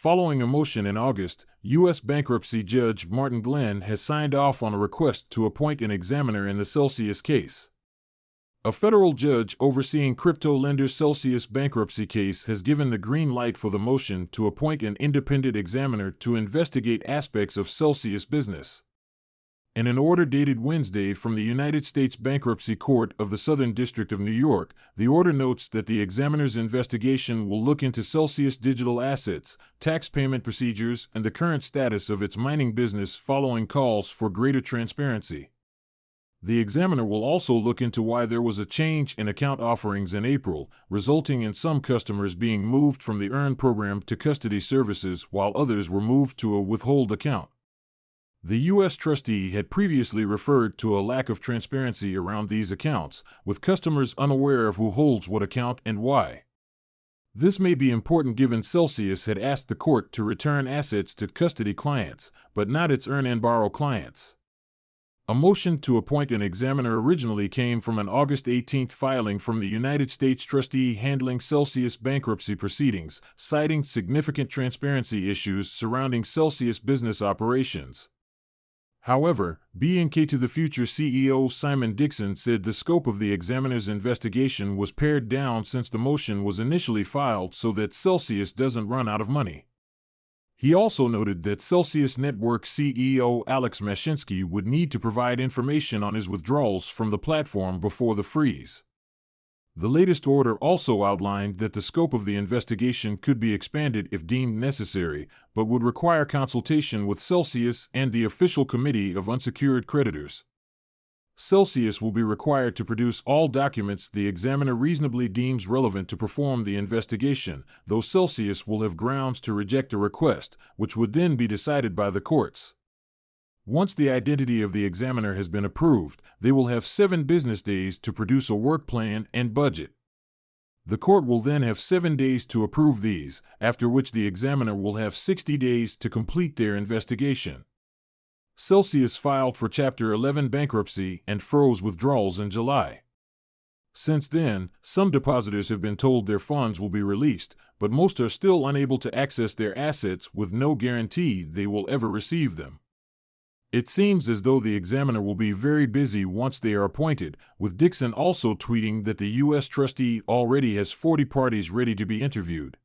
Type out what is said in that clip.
Following a motion in August, U.S. bankruptcy judge Martin Glenn has signed off on a request to appoint an examiner in the Celsius case. A federal judge overseeing crypto lender Celsius bankruptcy case has given the green light for the motion to appoint an independent examiner to investigate aspects of Celsius business. In an order dated Wednesday from the United States Bankruptcy Court of the Southern District of New York, the order notes that the examiner's investigation will look into Celsius digital assets, tax payment procedures, and the current status of its mining business following calls for greater transparency. The examiner will also look into why there was a change in account offerings in April, resulting in some customers being moved from the EARN program to custody services while others were moved to a withhold account. The U.S. trustee had previously referred to a lack of transparency around these accounts, with customers unaware of who holds what account and why. This may be important given Celsius had asked the court to return assets to custody clients, but not its earn and borrow clients. A motion to appoint an examiner originally came from an August 18 filing from the United States trustee handling Celsius bankruptcy proceedings, citing significant transparency issues surrounding Celsius business operations. However, B&K to the Future CEO Simon Dixon said the scope of the examiner's investigation was pared down since the motion was initially filed so that Celsius doesn't run out of money. He also noted that Celsius Network CEO Alex Mashinsky would need to provide information on his withdrawals from the platform before the freeze. The latest order also outlined that the scope of the investigation could be expanded if deemed necessary, but would require consultation with Celsius and the official committee of unsecured creditors. Celsius will be required to produce all documents the examiner reasonably deems relevant to perform the investigation, though Celsius will have grounds to reject a request, which would then be decided by the courts. Once the identity of the examiner has been approved, they will have 7 business days to produce a work plan and budget. The court will then have 7 days to approve these, after which the examiner will have 60 days to complete their investigation. Celsius filed for Chapter 11 bankruptcy and froze withdrawals in July. Since then, some depositors have been told their funds will be released, but most are still unable to access their assets with no guarantee they will ever receive them. It seems as though the examiner will be very busy once they are appointed, with Dixon also tweeting that the U.S. trustee already has 40 parties ready to be interviewed.